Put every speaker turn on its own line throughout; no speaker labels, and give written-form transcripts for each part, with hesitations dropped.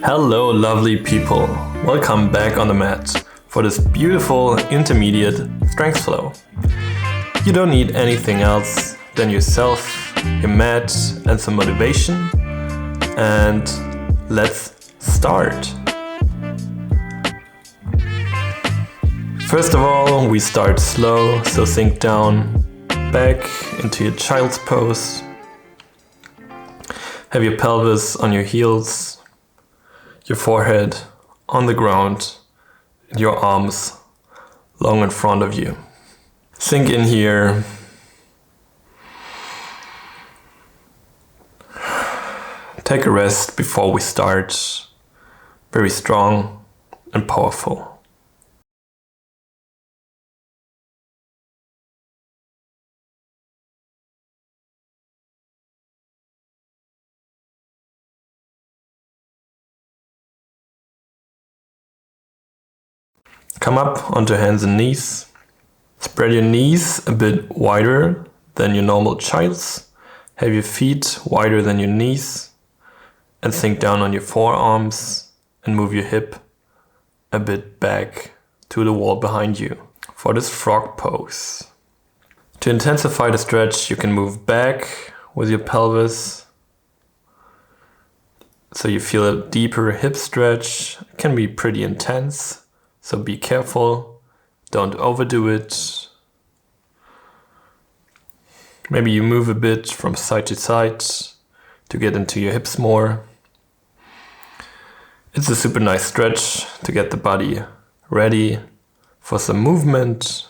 Hello lovely people, welcome back on the mat for this beautiful intermediate strength flow. You don't need anything else than yourself, your mat and some motivation, and let's start. First of all, we start slow, so sink down, back into your child's pose. Have your pelvis on your heels, your forehead on the ground, and your arms long in front of you. Sink in here. Take a rest before we start. Very strong and powerful. Come up onto hands and knees. Spread your knees a bit wider than your normal child's. Have your feet wider than your knees. And sink down on your forearms and move your hip a bit back to the wall behind you for this frog pose. To intensify the stretch, you can move back with your pelvis so you feel a deeper hip stretch. It can be pretty intense. So be careful, don't overdo it. Maybe you move a bit from side to side to get into your hips more. It's a super nice stretch to get the body ready for some movement.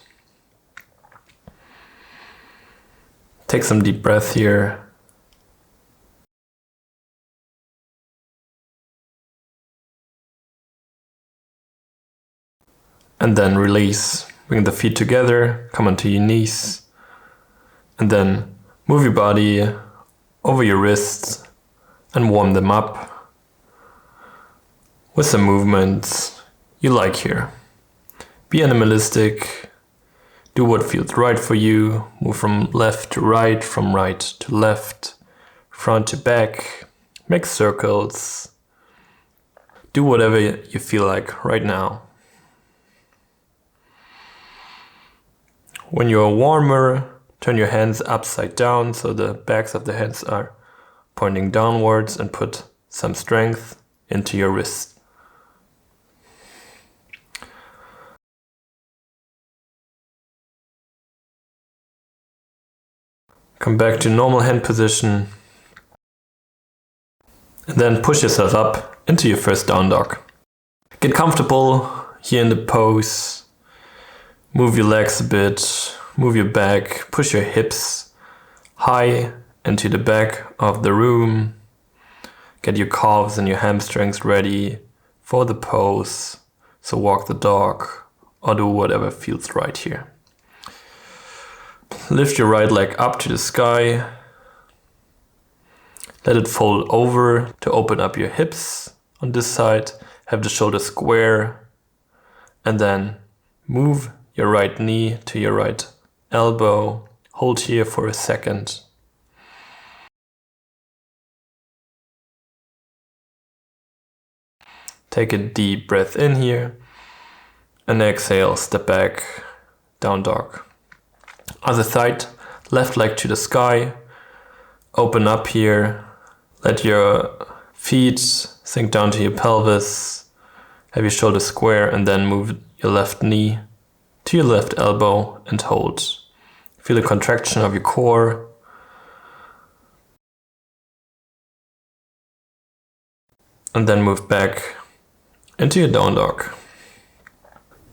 Take some deep breath here. And then release. Bring the feet together, come onto your knees. And then move your body over your wrists and warm them up with some movements you like here. Be animalistic. Do what feels right for you. Move from left to right, from right to left, front to back. Make circles. Do whatever you feel like right now. When you're warmer, turn your hands upside down so the backs of the hands are pointing downwards and put some strength into your wrist. Come back to normal hand position and then push yourself up into your first down dog. Get comfortable here in the pose. Move your legs a bit, move your back, push your hips high into the back of the room. Get your calves and your hamstrings ready for the pose. So walk the dog or do whatever feels right here. Lift your right leg up to the sky. Let it fold over to open up your hips on this side. Have the shoulders square and then move your right knee to your right elbow. Hold here for a second. Take a deep breath in here and exhale, step back, down dog. Other side, left leg to the sky. Open up here. Let your feet sink down to your pelvis. Have your shoulders square and then move your left knee to your left elbow and hold. Feel the contraction of your core. And then move back into your down dog.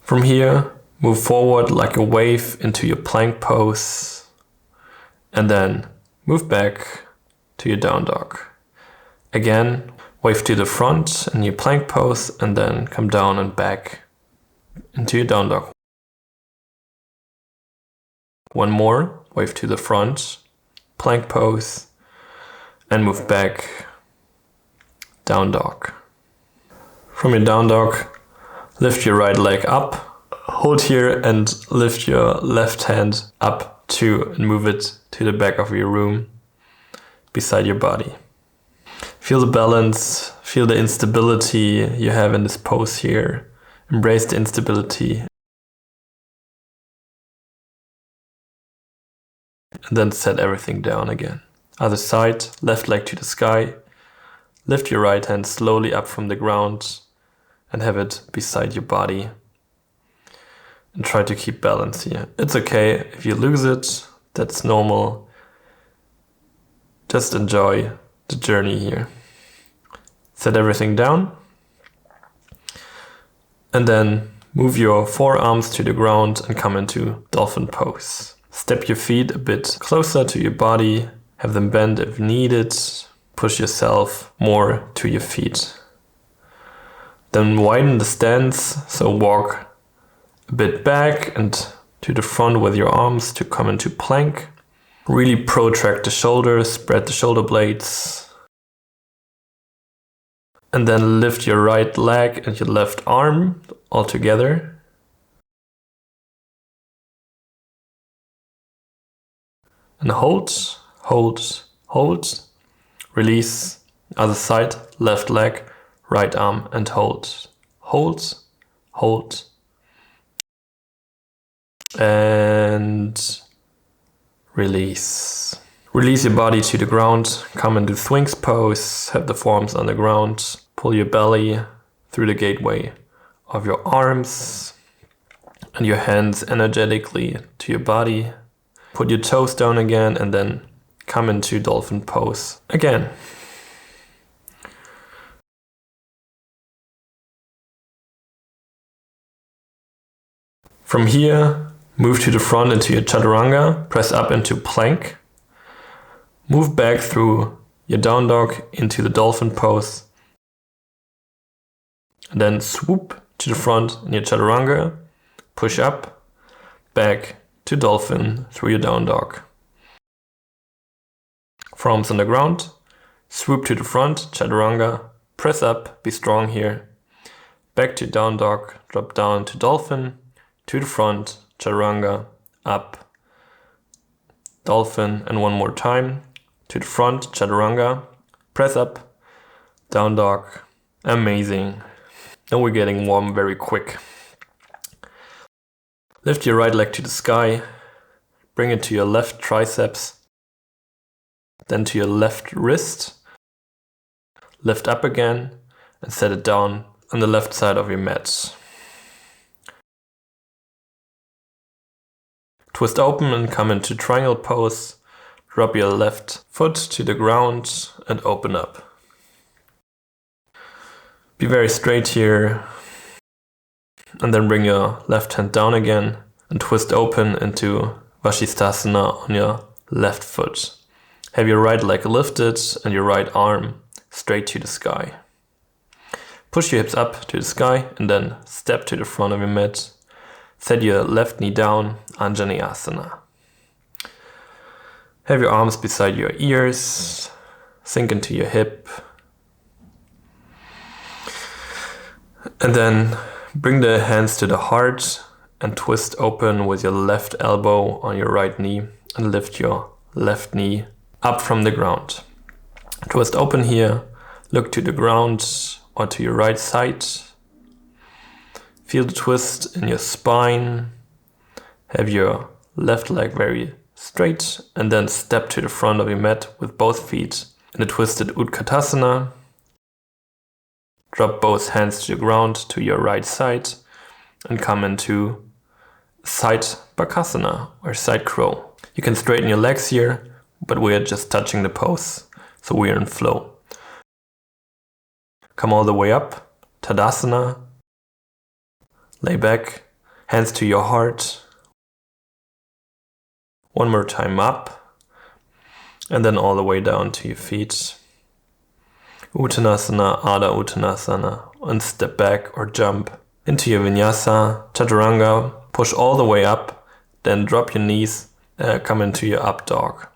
From here, move forward like a wave into your plank pose. And then move back to your down dog. Again, wave to the front in your plank pose and then come down and back into your down dog. One more, wave to the front, plank pose, and move back, down dog. From your down dog, lift your right leg up, hold here and lift your left hand up too and move it to the back of your room beside your body. Feel the balance, feel the instability you have in this pose here. Embrace the instability. And then set everything down again. Other side, left leg to the sky. Lift your right hand slowly up from the ground and have it beside your body. And try to keep balance here. It's okay if you lose it, that's normal. Just enjoy the journey here. Set everything down. And then move your forearms to the ground and come into dolphin pose. Step your feet a bit closer to your body. Have them bend if needed. Push yourself more to your feet. Then widen the stance, so walk a bit back and to the front with your arms to come into plank. Really protract the shoulders, spread the shoulder blades. And then lift your right leg and your left arm all together. And hold, hold, hold. Release, other side, left leg, right arm and hold. Hold, hold. And release. Release your body to the ground. Come into Sphinx pose. Have the forearms on the ground. Pull your belly through the gateway of your arms and your hands energetically to your body. Put your toes down again and then come into dolphin pose again. From here, move to the front into your chaturanga, press up into plank. Move back through your down dog into the dolphin pose. And then swoop to the front in your chaturanga, push up, back to dolphin through your down dog. Forearms on the ground, swoop to the front, chaturanga, press up, be strong here. Back to down dog, drop down to dolphin, to the front, chaturanga, up, dolphin, and one more time. To the front, chaturanga, press up, down dog, amazing. Now we're getting warm very quick. Lift your right leg to the sky, bring it to your left triceps, then to your left wrist, lift up again and set it down on the left side of your mat. Twist open and come into triangle pose. Drop your left foot to the ground and open up. Be very straight here. And then bring your left hand down again and twist open into Vashisthasana on your left foot. Have your right leg lifted and your right arm straight to the sky. Push your hips up to the sky and then step to the front of your mat. Set your left knee down, Anjaneyasana. Have your arms beside your ears, sink into your hip. And then bring the hands to the heart and twist open with your left elbow on your right knee and lift your left knee up from the ground. Twist open here, look to the ground or to your right side. Feel the twist in your spine. Have your left leg very straight and then step to the front of your mat with both feet in a twisted Utkatasana. Drop both hands to the ground to your right side and come into side Bakasana or side crow. You can straighten your legs here, but we are just touching the pose, so we are in flow. Come all the way up, Tadasana. Lay back, hands to your heart. One more time up, and then all the way down to your feet. Uttanasana, Adha Uttanasana, and step back or jump into your Vinyasa, Chaturanga, push all the way up, then drop your knees, come into your up dog.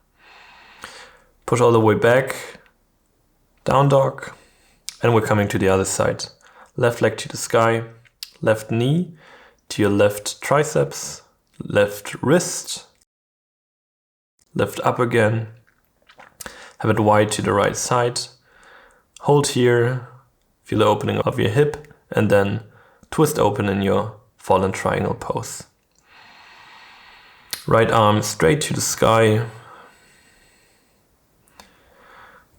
Push all the way back, down dog, and we're coming to the other side. Left leg to the sky, left knee to your left triceps, left wrist, lift up again, have it wide to the right side, hold here, feel the opening of your hip, and then twist open in your fallen triangle pose. Right arm straight to the sky,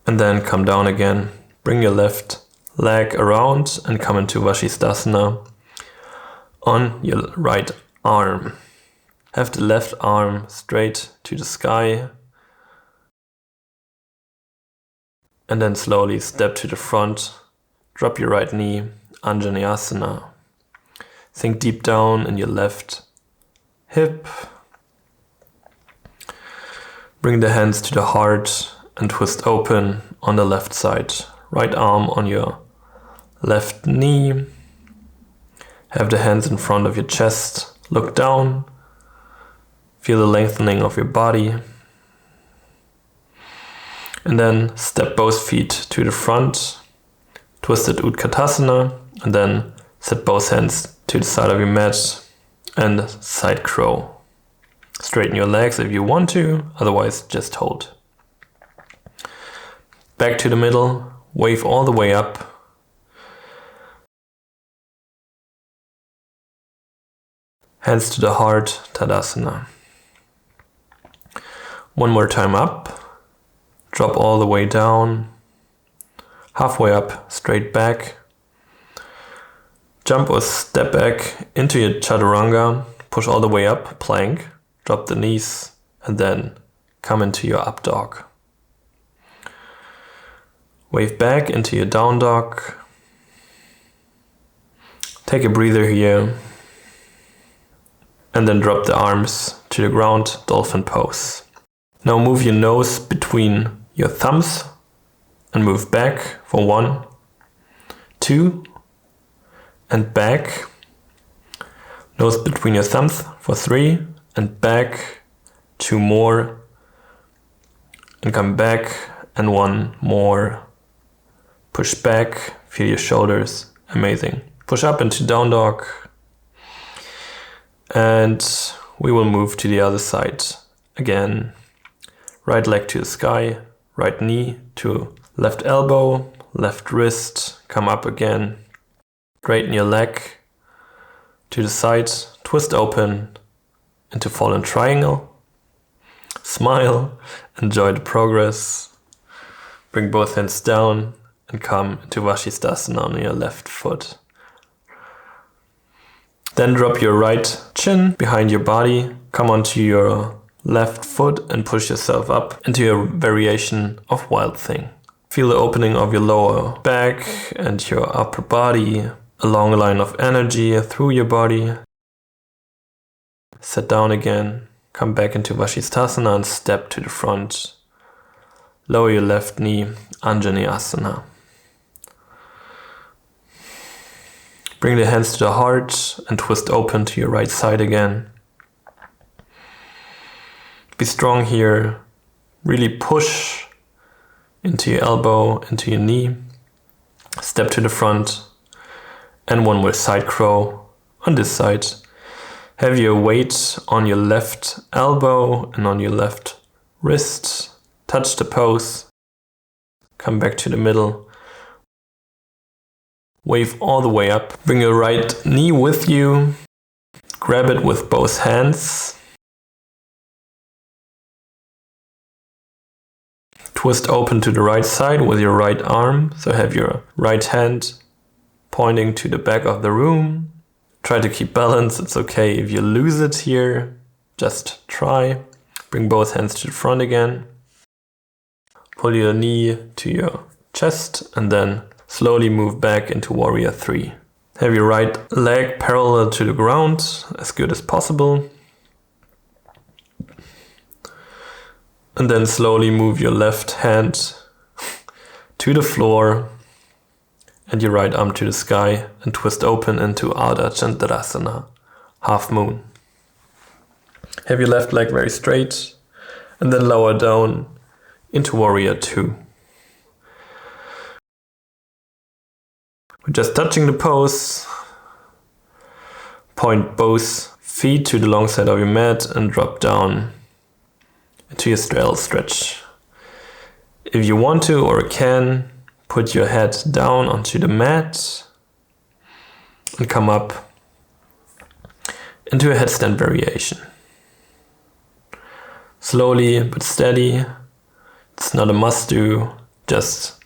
and then come down again. Bring your left leg around and come into Vashisthasana on your right arm. Have the left arm straight to the sky, and then slowly step to the front. Drop your right knee, Anjaneyasana. Sink deep down in your left hip. Bring the hands to the heart and twist open on the left side. Right arm on your left knee. Have the hands in front of your chest. Look down. Feel the lengthening of your body. And then step both feet to the front. Twisted Utkatasana. And then set both hands to the side of your mat and side crow. Straighten your legs if you want to, otherwise just hold. Back to the middle, wave all the way up. Hands to the heart, Tadasana. One more time up, drop all the way down, halfway up, straight back. Jump or step back into your Chaturanga, push all the way up, plank. Drop the knees and then come into your up dog. Wave back into your down dog. Take a breather here. And then drop the arms to the ground, dolphin pose. Now move your nose between your thumbs and move back for 1, 2, and back. Nose between your thumbs for 3, and back, 2 more, and come back, and 1 more. Push back, feel your shoulders, amazing. Push up into down dog, and we will move to the other side. Again, right leg to the sky, right knee to left elbow, left wrist, come up again. Straighten your leg to the side, twist open, into fallen triangle. Smile, enjoy the progress. Bring both hands down and come into Vashisthasana on your left foot. Then drop your right chin behind your body. Come onto your left foot and push yourself up into a variation of Wild Thing. Feel the opening of your lower back and your upper body. A long line of energy through your body. Sit down again, come back into Vashisthasana and step to the front. Lower your left knee, Anjaneyasana. Bring the hands to the heart and twist open to your right side again. Be strong here. Really push into your elbow, into your knee. Step to the front. And one more side crow on this side. Have your weight on your left elbow and on your left wrist. Touch the pose. Come back to the middle. Wave all the way up. Bring your right knee with you. Grab it with both hands. Twist open to the right side with your right arm. So have your right hand pointing to the back of the room. Try to keep balance. It's okay if you lose it here. Just try. Bring both hands to the front again. Pull your knee to your chest and then slowly move back into Warrior 3. Have your right leg parallel to the ground as good as possible. And then slowly move your left hand to the floor and your right arm to the sky and twist open into Ardha Chandrasana, half moon. Have your left leg very straight and then lower down into Warrior 2. We're just touching the pose. Point both feet to the long side of your mat and drop down into your straddle stretch. If you want to or can, put your head down onto the mat and come up into a headstand variation. Slowly but steady. It's not a must do, just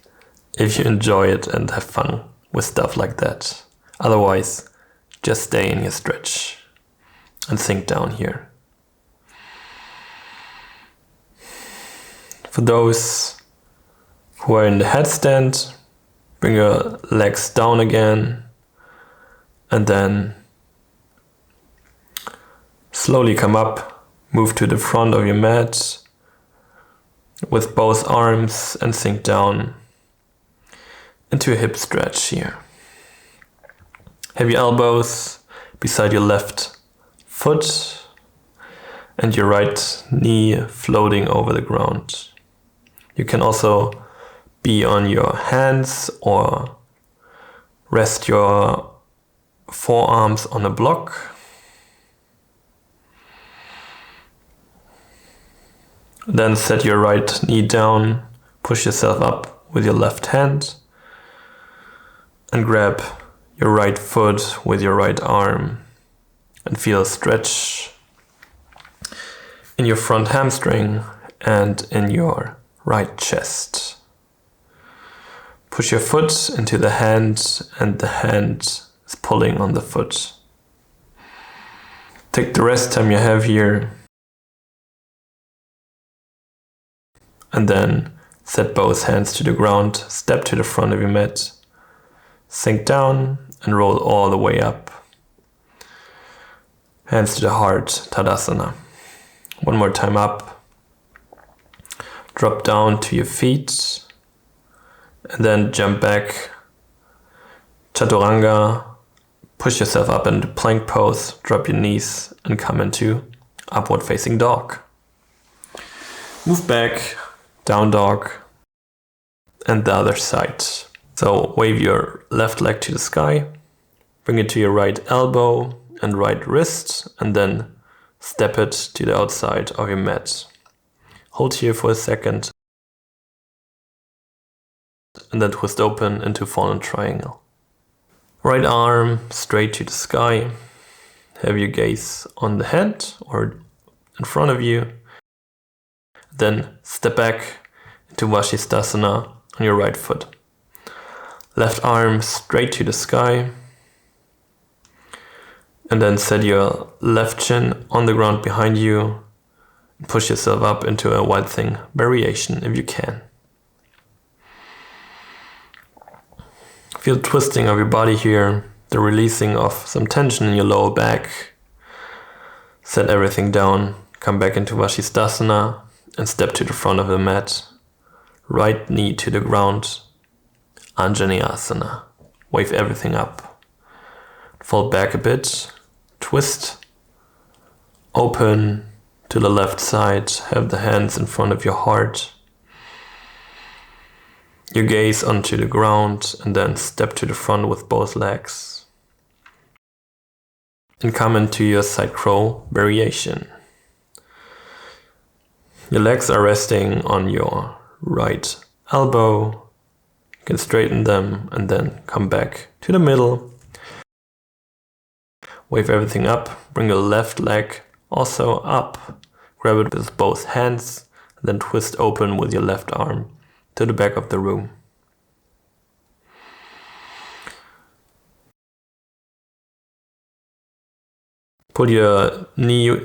if you enjoy it and have fun with stuff like that. Otherwise, just stay in your stretch and sink down here. For those who are in the headstand, bring your legs down again and then slowly come up, move to the front of your mat with both arms and sink down into a hip stretch here. Have your elbows beside your left foot and your right knee floating over the ground. You can also be on your hands or rest your forearms on a block. Then set your right knee down, push yourself up with your left hand and grab your right foot with your right arm and feel a stretch in your front hamstring and in your right chest. Push your foot into the hand and the hand is pulling on the foot. Take the rest time you have here and then set both hands to the ground, step to the front of your mat, sink down and roll all the way up. Hands to the heart, Tadasana. One more time up. Drop down to your feet and then jump back. Chaturanga. Push yourself up into plank pose, drop your knees and come into upward facing dog. Move back. Down dog and the other side. So wave your left leg to the sky, bring it to your right elbow and right wrist and then step it to the outside of your mat. Hold here for a second and then twist open into fallen triangle. Right arm straight to the sky. Have your gaze on the head or in front of you. Then step back into Vashisthasana on your right foot. Left arm straight to the sky. And then set your left shin on the ground behind you. Push yourself up into a Wild Thing variation if you can. Feel the twisting of your body here, the releasing of some tension in your lower back. Set everything down, come back into Vashisthasana. And step to the front of the mat. Right knee to the ground. Anjaneyasana. Wave everything up. Fall back a bit. Twist. Open to the left side. Have the hands in front of your heart. Your gaze onto the ground and then step to the front with both legs. And come into your side crow variation. Your legs are resting on your right elbow. You can straighten them and then come back to the middle. Wave everything up. Bring your left leg also up. Grab it with both hands and then twist open with your left arm to the back of the room. Pull your knee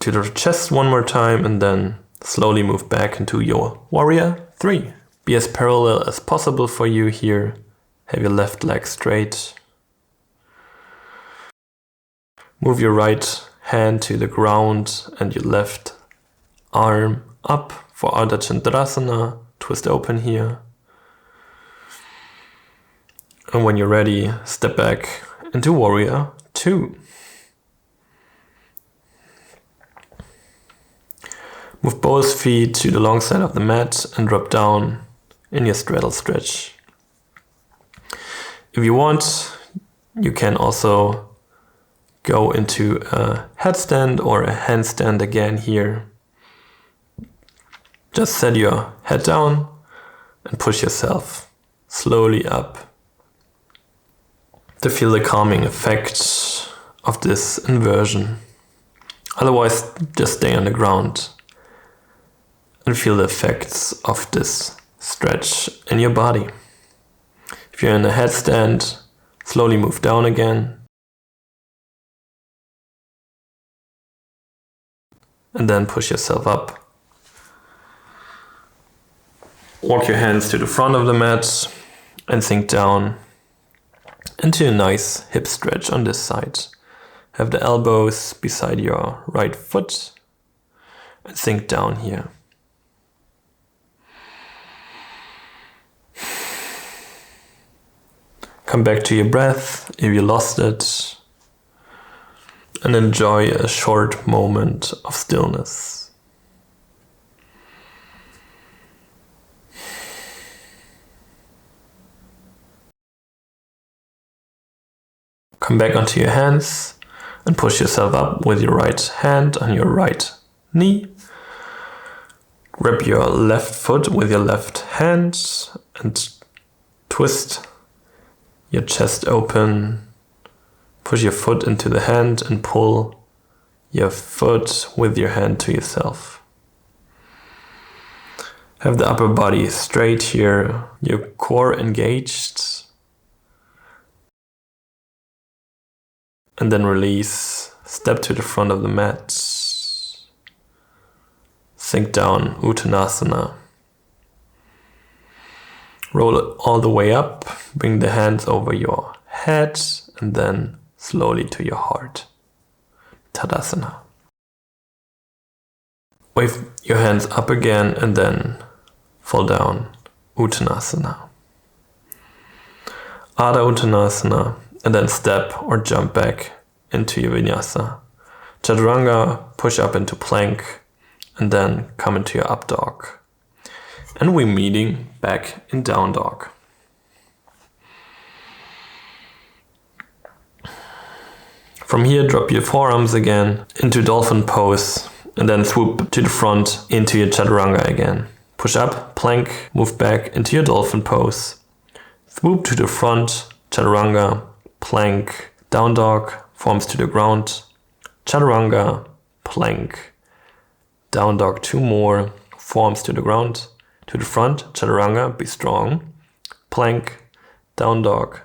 to the chest one more time and then slowly move back into your Warrior 3. Be as parallel as possible for you here. Have your left leg straight. Move your right hand to the ground and your left arm up for Ardha Chandrasana. Twist open here. And when you're ready, step back into Warrior 2. Move both feet to the long side of the mat and drop down in your straddle stretch. If you want, you can also go into a headstand or a handstand again here. Just set your head down and push yourself slowly up to feel the calming effect of this inversion. Otherwise, just stay on the ground and feel the effects of this stretch in your body. If you're in a headstand, slowly move down again. And then push yourself up. Walk your hands to the front of the mat and sink down into a nice hip stretch on this side. Have the elbows beside your right foot and sink down here. Come back to your breath if you lost it and enjoy a short moment of stillness. Come back onto your hands and push yourself up with your right hand on your right knee. Grab your left foot with your left hand and twist your chest open. Push your foot into the hand and pull your foot with your hand to yourself. Have the upper body straight here, your core engaged. And then release, step to the front of the mat. Sink down, Uttanasana. Roll it all the way up, bring the hands over your head, and then slowly to your heart. Tadasana. Wave your hands up again and then fall down, Uttanasana. Adha Uttanasana. And then step or jump back into your Vinyasa. Chaturanga, push up into plank, and then come into your up dog. And we're meeting back in down dog. From here, drop your forearms again into dolphin pose, and then swoop to the front into your Chaturanga again. Push up, plank, move back into your dolphin pose. Swoop to the front, Chaturanga, plank, down dog, forms to the ground, Chaturanga, plank, down dog, 2 more, forms to the ground, to the front, Chaturanga, be strong, plank, down dog,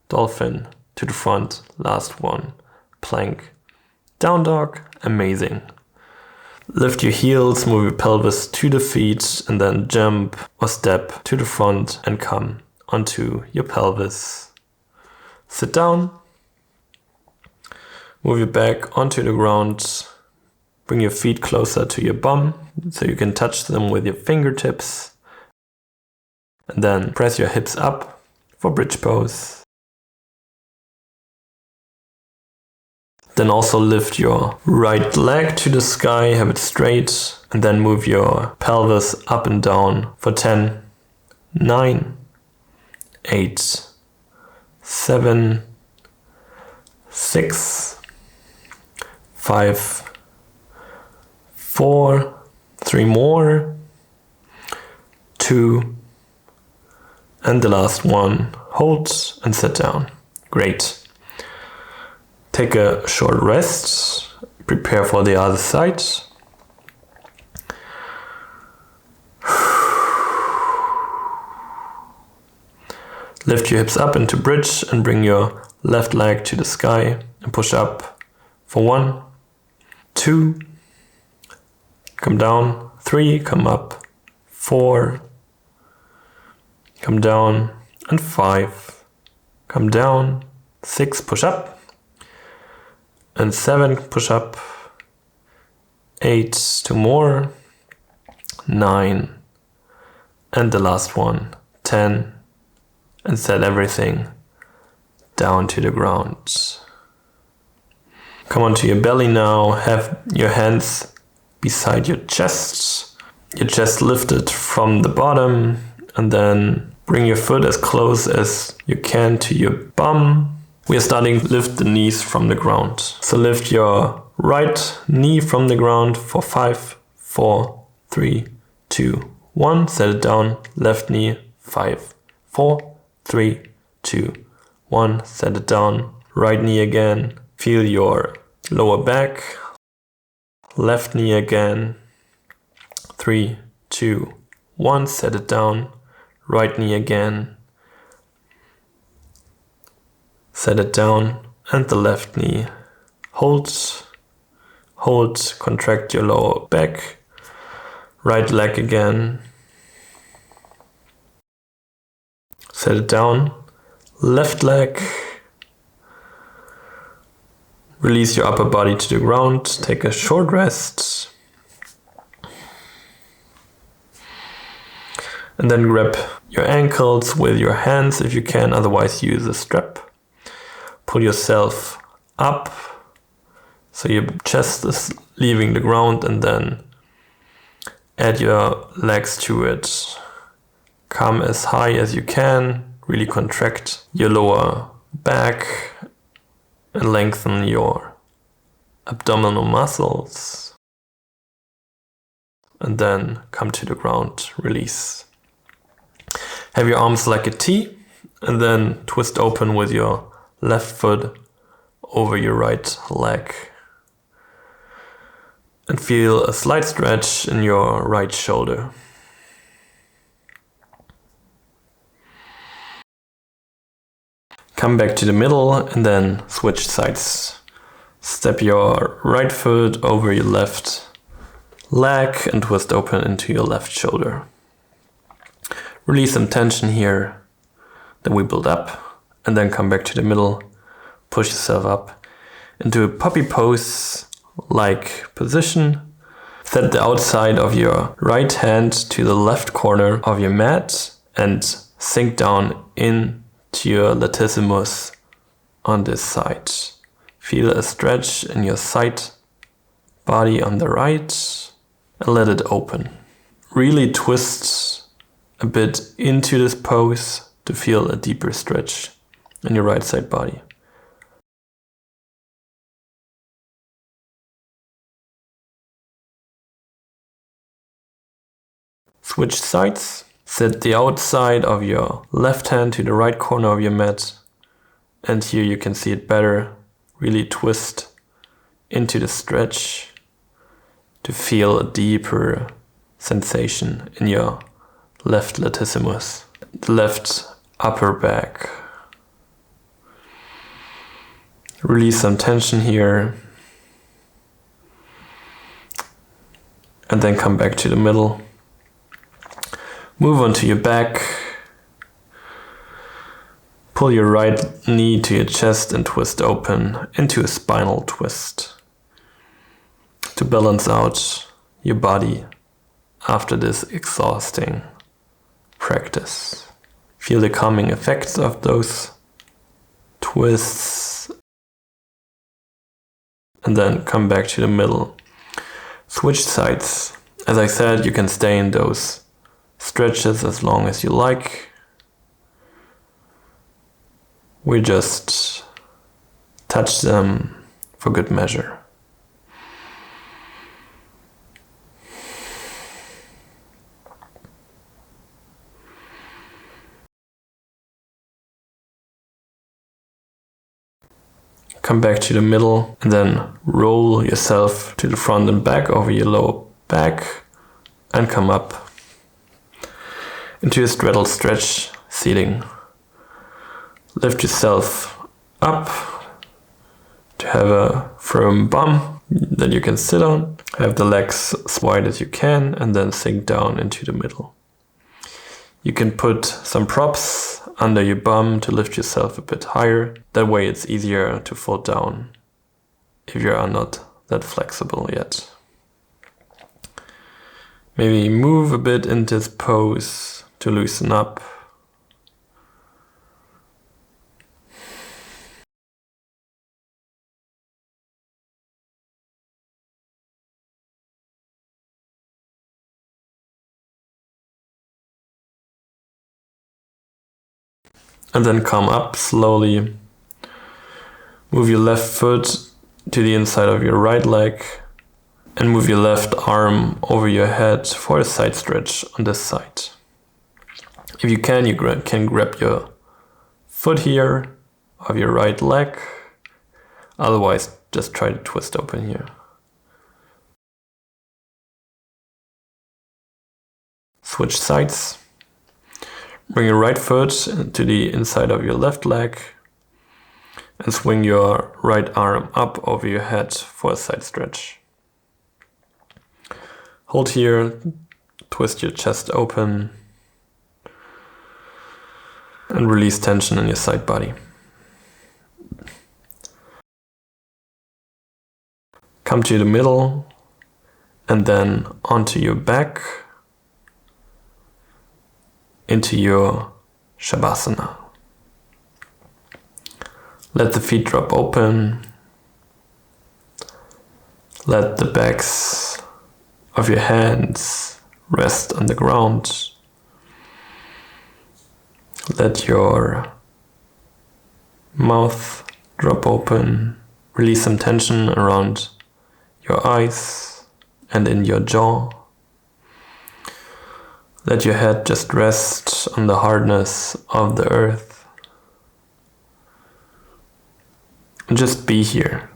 dolphin, to the front, last one, plank, down dog, amazing. Lift your heels, move your pelvis to the feet, and then jump or step to the front and come onto your pelvis. Sit down, move your back onto the ground, bring your feet closer to your bum so you can touch them with your fingertips, and then press your hips up for bridge pose. Then also lift your right leg to the sky, have it straight, and then move your pelvis up and down for 10, 9, 8, 7, 6, 5, 4, 3 more, 2, and the last one. Hold and sit down. Great. Take a short rest. Prepare for the other side. Lift your hips up into bridge and bring your left leg to the sky and push up for 1, 2, come down, 3, come up, 4, come down, and 5, come down, 6, push up, and 7, push up, 8, 2 more, 9, and the last one, 10, and set everything down to the ground. Come onto your belly now, have your hands beside your chest lifted from the bottom, and then bring your foot as close as you can to your bum. We are starting to lift the knees from the ground. So lift your right knee from the ground for 5, 4, 3, 2, 1. Set it down, left knee, 5, 4, 3, 2, 1. Set it down. Right knee again. Feel your lower back. Left knee again. 3, 2, 1. Set it down. Right knee again. Set it down. And the left knee. Hold. Hold. Contract your lower back. Right leg again. Set it down. Left leg. Release your upper body to the ground. Take a short rest. And then grab your ankles with your hands if you can, otherwise use a strap. Pull yourself up so your chest is leaving the ground, and then add your legs to it. Come as high as you can. Really contract your lower back and lengthen your abdominal muscles. And then come to the ground, release. Have your arms like a T, and then twist open with your left foot over your right leg. And feel a slight stretch in your right shoulder. Come back to the middle and then switch sides. Step your right foot over your left leg and twist open into your left shoulder. Release some tension here that we build up, and then come back to the middle. Push yourself up into a puppy pose like position. Set the outside of your right hand to the left corner of your mat and sink down into your latissimus on this side. Feel a stretch in your side body on the right and let it open. Really twist a bit into this pose to feel a deeper stretch in your right side body. Switch sides. Set the outside of your left hand to the right corner of your mat. And here you can see it better. Really twist into the stretch to feel a deeper sensation in your left latissimus, the left upper back. Release some tension here. And then come back to the middle. Move onto your back. Pull your right knee to your chest and twist open into a spinal twist to balance out your body after this exhausting practice. Feel the calming effects of those twists and then come back to the middle. Switch sides. As I said, you can stay in those stretches as long as you like. We just touch them for good measure. Come back to the middle and then roll yourself to the front and back over your lower back and come up into a straddle stretch seating. Lift yourself up to have a firm bum that you can sit on. Have the legs as wide as you can and then sink down into the middle. You can put some props under your bum to lift yourself a bit higher. That way it's easier to fall down if you are not that flexible yet. Maybe move a bit in this pose to loosen up. And then come up slowly. Move your left foot to the inside of your right leg and move your left arm over your head for a side stretch on this side. If you can, you can grab your foot here of your right leg. Otherwise, just try to twist open here. Switch sides. Bring your right foot to the inside of your left leg and swing your right arm up over your head for a side stretch. Hold here, twist your chest open and release tension in your side body. Come to the middle and then onto your back into your Savasana. Let the feet drop open. Let the backs of your hands rest on the ground. Let your mouth drop open. Release some tension around your eyes and in your jaw. Let your head just rest on the hardness of the earth. And just be here.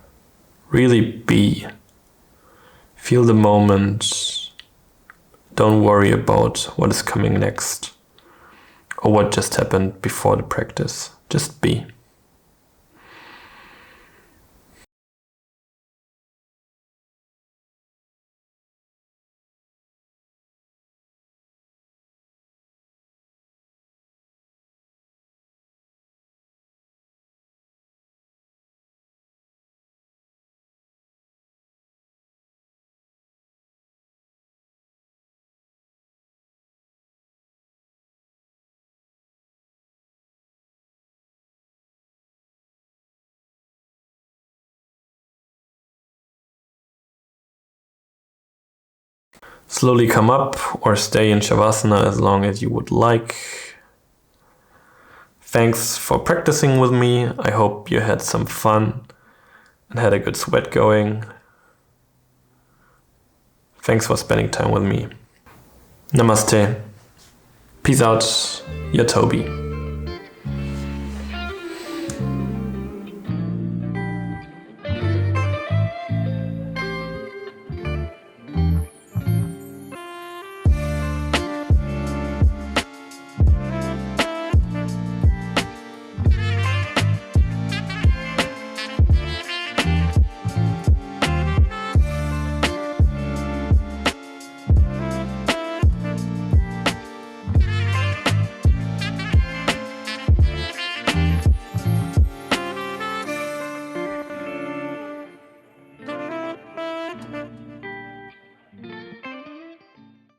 Really be. Feel the moment. Don't worry about what is coming next or what just happened before the practice. Just be. Slowly come up or stay in Savasana as long as you would like. Thanks for practicing with me. I hope you had some fun and had a good sweat going. Thanks for spending time with me. Namaste. Peace out. Your Tobi.